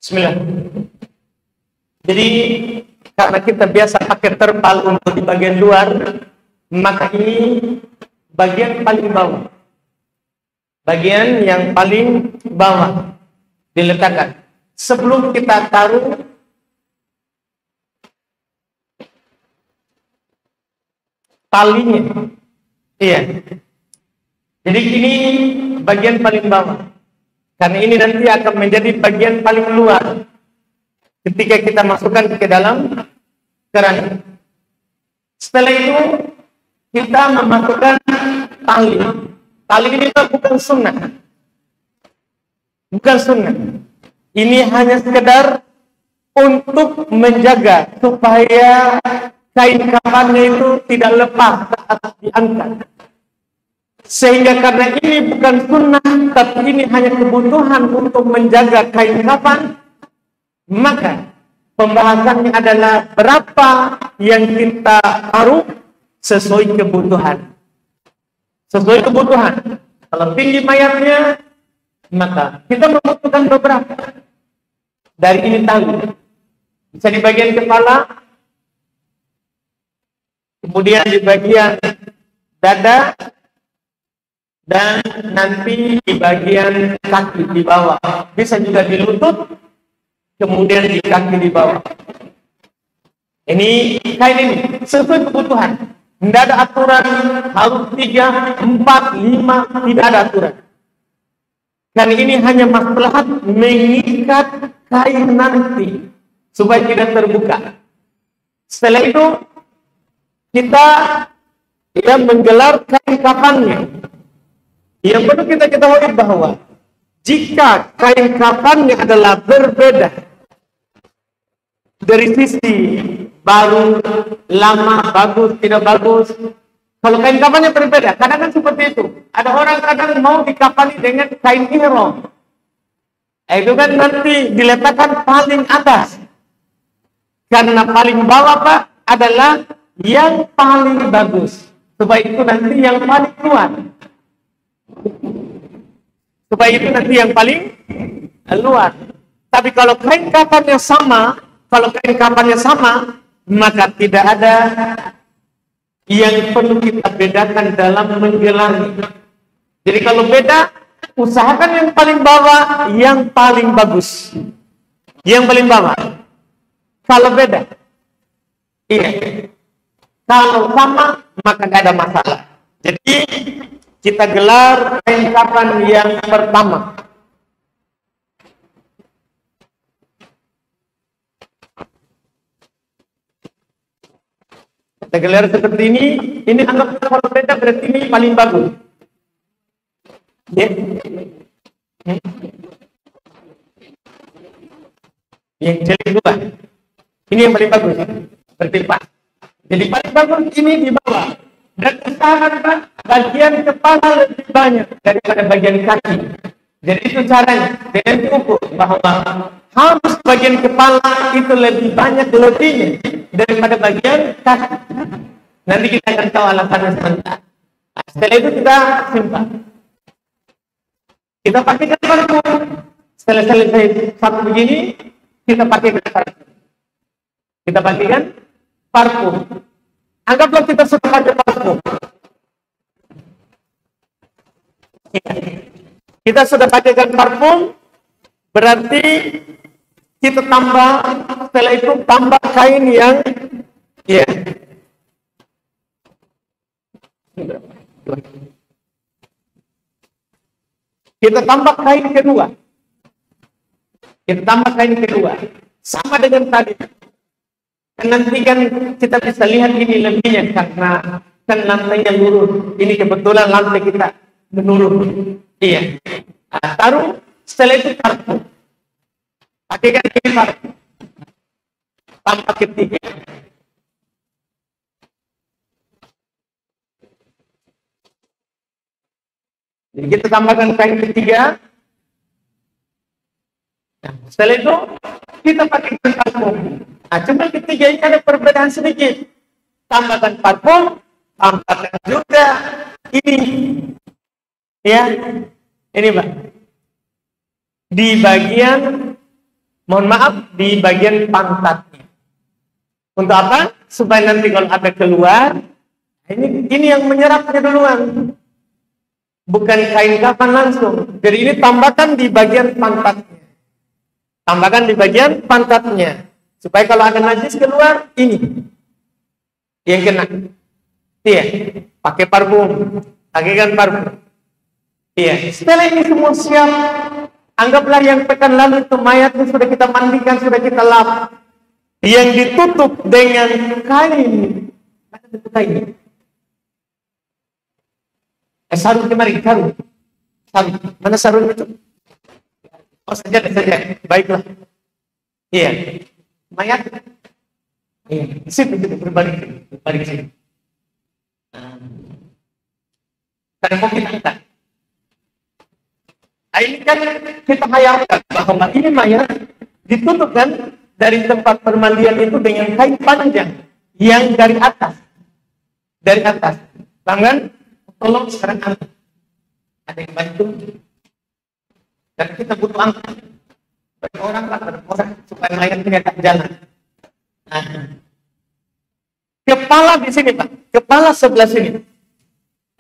Bismillah. Jadi karena kita biasa pakai terpal untuk di bagian luar, maka ini bagian paling bawah. Bagian yang paling bawah diletakkan. Sebelum kita taruh talinya. Iya. Jadi ini bagian paling bawah. Karena ini nanti akan menjadi bagian paling luar ketika kita masukkan ke dalam keran. Setelah itu kita memasukkan tali. Tali ini bukan sunnah. Bukan sunnah. Ini hanya sekedar untuk menjaga supaya kain kafannya itu tidak lepas saat diangkat. Sehingga karena ini bukan sunnah, tapi ini hanya kebutuhan untuk menjaga kain kafan, maka pembahasannya adalah berapa yang kita taruh sesuai kebutuhan. Sesuai kebutuhan. Kalau tinggi mayatnya, maka kita membutuhkan beberapa. Dari ini tali. Bisa di bagian kepala, kemudian di bagian dada, dan nanti di bagian kaki di bawah. Bisa juga di lutut, kemudian di kaki di bawah. Ini kain ini sesuai kebutuhan. Tidak ada aturan harus 3, 4, 5, tidak ada aturan. Dan ini hanya maslahat mengikat kain nanti supaya tidak terbuka. Setelah itu kita menggelar kain kafannya. Yang perlu kita ketahui bahwa jika kain kafannya adalah berbeda dari sisi baru, lama, bagus, tidak bagus. Kalau kain kafannya berbeda, kadang kan seperti itu. Ada orang kadang mau dikafani dengan kain ihram. Itu kan nanti diletakkan paling atas. Karena paling bawah Pak adalah yang paling bagus. Supaya itu nanti yang paling luar. Supaya itu nanti yang paling luar. Tapi kalau kain kafannya sama, maka tidak ada yang perlu kita bedakan dalam menggelar. Jadi kalau beda, usahakan yang paling bawah, yang paling bagus. Yang paling bawah. Kalau beda, iya. Kalau sama, maka tidak ada masalah. Jadi kita gelar kain kafan yang pertama. Kita gelar seperti ini anggap kalau beda berarti ini paling bagus. Ya. Yang jadi dua. Ini yang paling bagus. Berlipat. Jadi paling bagus ini di bawah. Dan usahakan Pak, bagian kepala lebih banyak daripada bagian kaki. Jadi itu caranya. Dengan diukur bahwa harus bagian kepala itu lebih banyak lebihnya daripada bagian kaki. Nanti kita akan tahu alasannya sebentar. Setelah itu kita simpan. Kita pakaikan parfum. Setelah selesai satu begini, kita pakaikan parfum. Kita pakaikan parfum. Anggaplah kita sudah pakai parfum. Kita sudah pakaikan parfum, berarti kita tambah, setelah itu tambah kain yang kita tambah kain kedua. Kita tambah kain kedua. Sama dengan tadi. Dan nanti kan kita bisa lihat ini lebihnya karena kan lantainya lurus. Ini kebetulan lantai kita menurun. Iya. Nah, taruh setelah itu parfum. Pakaikan ini parfum. Tambah ketiga. Jadi kita tambahkan kain ketiga. Nah, setelah itu kita pakaikan parfum. Nah, cuma ketiga ini ada perbedaan sedikit. Tambahkan parfum, tambahkan juga ini. Ya, ini Pak. Di bagian Mohon maaf, di bagian pantatnya. Untuk apa? Supaya nanti kalau ada keluar, ini yang menyerapnya duluan. Bukan kain kafan langsung. Jadi ini tambahkan di bagian pantatnya. Tambahkan di bagian pantatnya. Supaya kalau ada najis keluar, ini yang kena. Iya, pakai parfum. Pakaikan parfum. Iya, setelah ini semua siap, anggaplah yang pekan lalu itu mayatnya sudah kita mandikan, sudah kita lap. Yang ditutup dengan kain. Mana bentuk kain? Sarung kemarin, sarung. Mana sarung itu? Oh, saja. Baiklah. Iya. Mayat. Iya. Situ berbalik sini. Karena mau kita angkat. Ini kan kita hayalkan bahwa ini mayat ditutup kan dari tempat permandian itu dengan kain panjang yang dari atas. Dari atas. Tangan, tolong sekarang angkat. Ada yang bantu. Dan kita butuh angkat. Bagi orang supaya mayat tidak jalan. Nah. Kepala di sini, Pak. Kepala sebelah sini.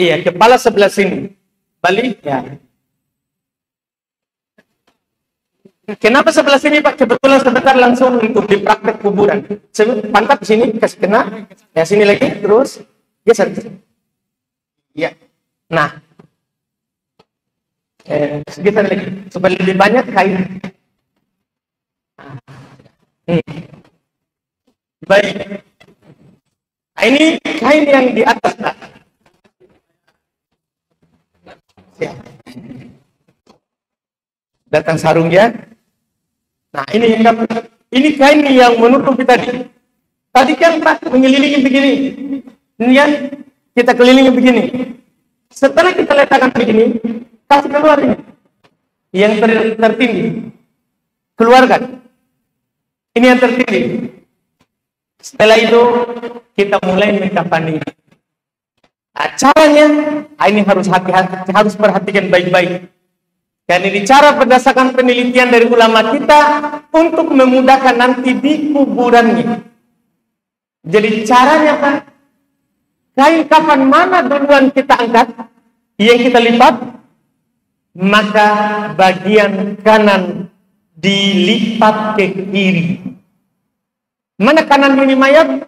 Iya, kepala sebelah sini. Balik ya. Kenapa sebelah sini, Pak? Kebetulan sebentar langsung untuk di praktek kuburan. Pantat di sini kasih kena. Ya, sini lagi terus geser. Ya. Nah. Geser lagi supaya lebih banyak kain. Baik. Nah, ini kain yang di atas, Pak. Ya. Datang sarungnya. Nah, ini kain yang menutupi tadi. Tadi kan Pak mengelilingi begini. Ini kan kita kelilingi begini. Setelah kita letakkan begini, kasih keluar ini. Yang tertinggi. Keluarkan. Ini yang tertinggi. Setelah itu kita mulai mengkafani. Nah, caranya ini harus hati-hati, harus perhatikan baik-baik. Dan ini cara berdasarkan penelitian dari ulama kita untuk memudahkan nanti di kuburannya. Jadi caranya Pak, kain kafan mana duluan kita angkat, yang kita lipat, maka bagian kanan dilipat ke kiri. Mana kanan ini mayat?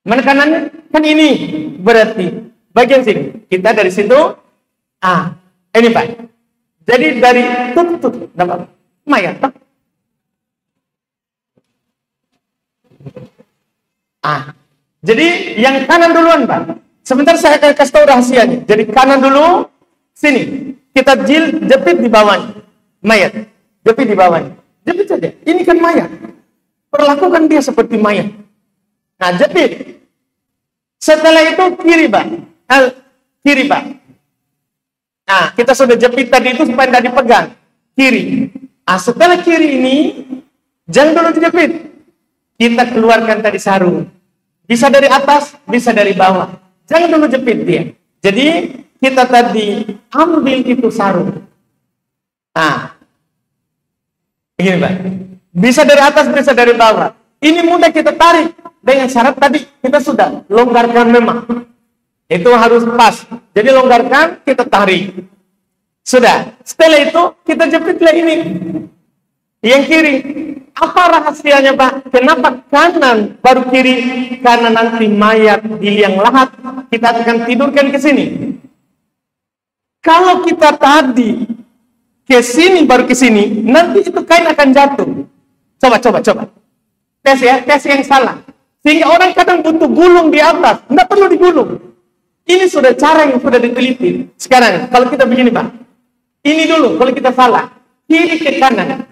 Mana kanan? Kan ini berarti bagian sini. Kita dari situ, ini Pak. Jadi dari tutup dapat mayat Pak. Jadi yang kanan duluan Pak. Sebentar saya akan kasih tahu rahasianya. Jadi kanan dulu, sini. Kita jepit di bawahnya. Mayat. Jepit di bawahnya. Jepit saja. Ini kan mayat. Perlakukan dia seperti mayat. Nah, jepit. Setelah itu kiri Pak. Kiri Pak. Nah, kita sudah jepit tadi itu supaya tidak dipegang. Kiri. Setelah kiri ini, jangan dulu dijepit. Kita keluarkan tadi sarung. Bisa dari atas, bisa dari bawah. Jangan dulu jepit dia. Jadi, kita tadi ambil itu sarung. Begini Pak. Bisa dari atas, bisa dari bawah. Ini mudah kita tarik. Dengan syarat tadi, kita sudah longgarkan memang. Itu harus pas. Jadi longgarkan, kita tarik. Sudah. Setelah itu, kita jepitlah ini. Yang kiri. Apa rahasianya Pak? Kenapa kanan baru kiri? Karena nanti mayat di liang lahat, kita akan tidurkan ke sini. Kalau kita tadi ke sini baru ke sini, nanti itu kain akan jatuh. Coba. Tes ya, tes yang salah. Sehingga orang kadang butuh gulung di atas. Tidak perlu digulung. Ini sudah cara yang sudah diteliti. Sekarang, kalau kita begini Pak. Ini dulu, kalau kita salah. Kiri ke kanan.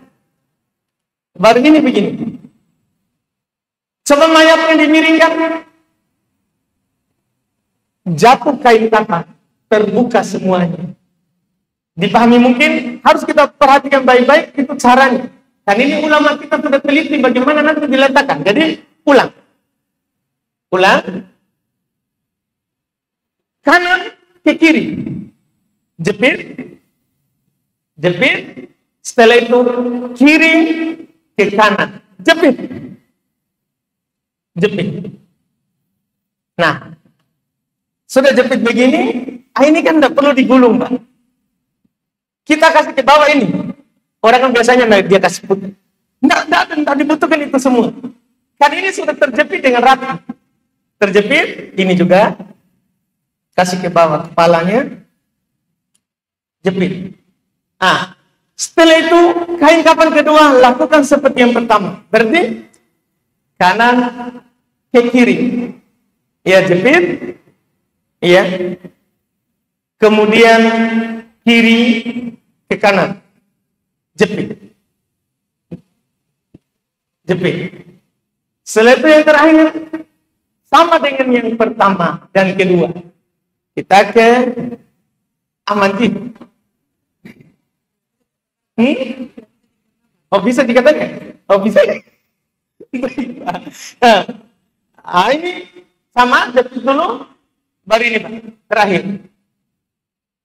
Baru ini begini. Coba mayatnya dimiringkan. Jatuh kain kafan. Terbuka semuanya. Dipahami mungkin? Harus kita perhatikan baik-baik. Itu caranya. Dan ini ulama kita sudah teliti bagaimana nanti diletakkan. Jadi, ulang. Kanan ke kiri. Jepit. Setelah itu kiri ke kanan, jepit. Nah, sudah jepit begini, ini kan tidak perlu digulung, Pak. Kita kasih ke bawah ini. Orang kan biasanya dia kasih putih. Tidak dibutuhkan itu semua. Kan ini sudah terjepit dengan rapi. Terjepit, ini juga kasih ke bawah kepalanya, jepit. Setelah itu kain kafan kedua lakukan seperti yang pertama. Berarti kanan ke kiri, ya jepit, ya. Kemudian kiri ke kanan, jepit. Setelah itu yang terakhir sama dengan yang pertama dan kedua. Kita ke amanti. Bisa dikatakan? Bisa ya? Ini sama, jepit dulu, baru ini Pak, terakhir.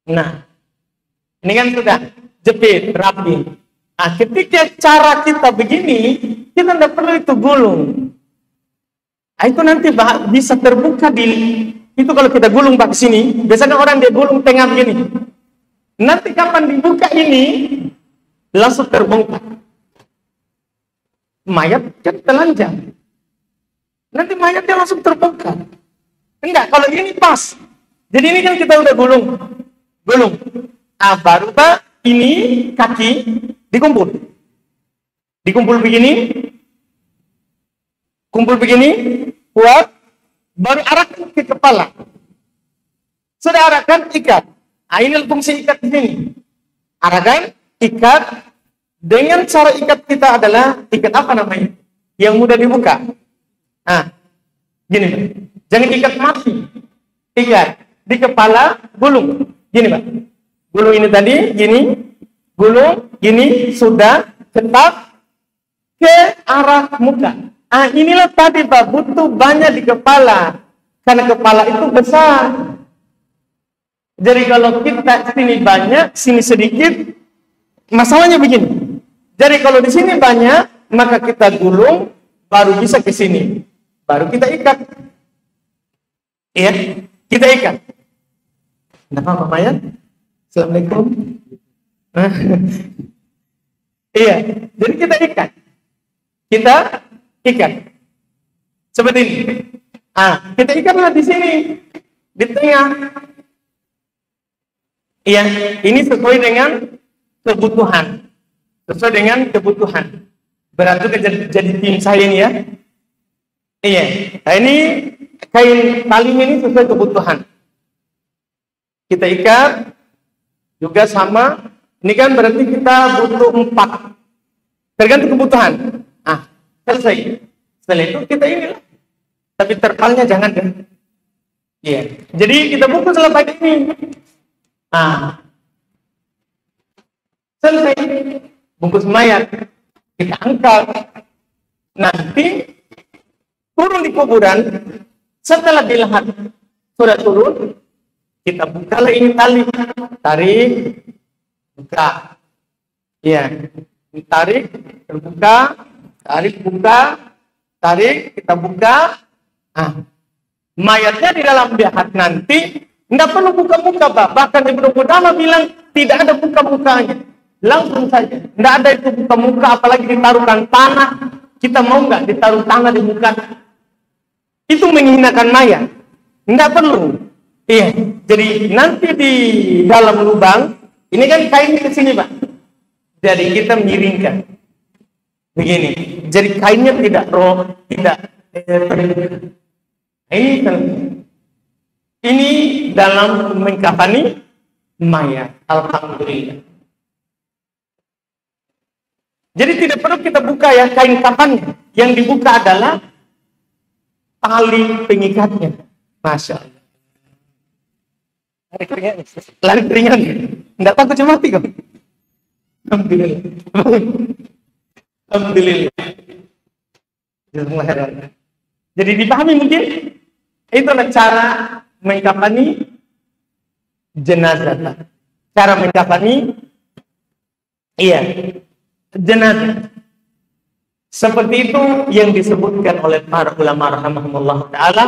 Nah, ini kan sudah jepit, rapi. Ketika cara kita begini, kita tidak perlu itu gulung. Itu nanti bisa terbuka itu kalau kita gulung Pak sini, biasanya orang dia gulung tengah begini. Nanti kapan dibuka ini, langsung terbongkar. Mayat kan telanjang. Nanti mayatnya langsung terbongkar. Enggak, kalau ini pas. Jadi ini kan kita udah gulung. Baru Pak, ini kaki dikumpul. Dikumpul begini. Kuat. Baru arahkan ke kepala. Sudah arahkan, ikat. Ini fungsi ikat di sini. Arahkan, ikat. Dengan cara ikat kita adalah ikat apa namanya? Yang mudah dibuka. Gini Pak. Jangan ikat mati. Ikat di kepala, gulung. Gini Pak. Gulung ini tadi, gini. Gulung, gini, sudah tetap ke arah muka. Inilah tadi Pak, butuh banyak di kepala. Karena kepala itu besar. Jadi kalau kita sini banyak, sini sedikit, masalahnya begini. Jadi kalau di sini banyak, maka kita gulung, baru bisa ke sini. Baru kita ikat. Iya, kita ikat. Tidak apa-apa Pak ya? Assalamualaikum. Iya, jadi kita ikat. Seperti ini. Kita ikatlah di sini, di tengah. Iya, ini sesuai dengan kebutuhan. Berarti jadi tim saya ini ya. Iya. Nah, ini kain talinya ini sesuai kebutuhan. Kita ikat juga sama. Ini kan berarti kita butuh 4. Tergantung kebutuhan. Selesai. Setelah itu kita inilah. Tapi terpalnya jangan kan. Iya. Jadi kita bungkuslah pakai ini. Selesai. Bungkus mayat. Kita angkat. Nanti turun di kuburan. Setelah dilihat sudah turun, kita bukalah ini tali. Tarik. Buka. Iya. Tarik. Terbuka. Tarik. Buka. Tarik. Kita buka. Mayatnya di dalam bihat nanti nggak perlu buka-buka Pak. Bahkan Ibnu Qudamah bilang tidak ada buka-bukanya. Langsung saja. Nggak ada itu buka-buka, apalagi ditaruhkan tanah. Kita mau nggak ditaruh tanah di muka? Itu menghinakan mayat. Nggak perlu. Iya. Jadi nanti di dalam lubang, ini kan kainnya ke sini Pak. Jadi kita miringkan. Begini. Jadi kainnya tidak ini dalam mengkafani mayat. Alhamdulillah. Jadi tidak perlu kita buka ya kain kafannya. Yang dibuka adalah tali pengikatnya. Masya Allah. Lari keringat. Tidak takut mati kok. Alhamdulillah. Alhamdulillah. Jadi dipahami mungkin? Itulah cara mengkafani jenazah. Cara mengkafani Iya, jenazah. Seperti itu yang disebutkan oleh para ulama rahimahumullah ta'ala.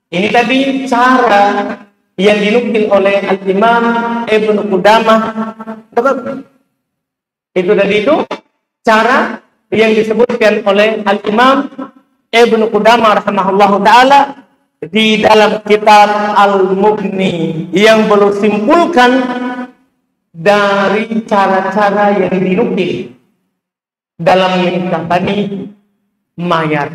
Ini tadi cara yang dinukil oleh Al-Imam Ibnu Qudamah. Itu tadi itu cara yang disebutkan oleh Al-Imam Ibnu Qudamah rahimahullah ta'ala di dalam kitab Al-Mughni, yang beliau simpulkan dari cara-cara yang dinukil dalam menikahani mayat.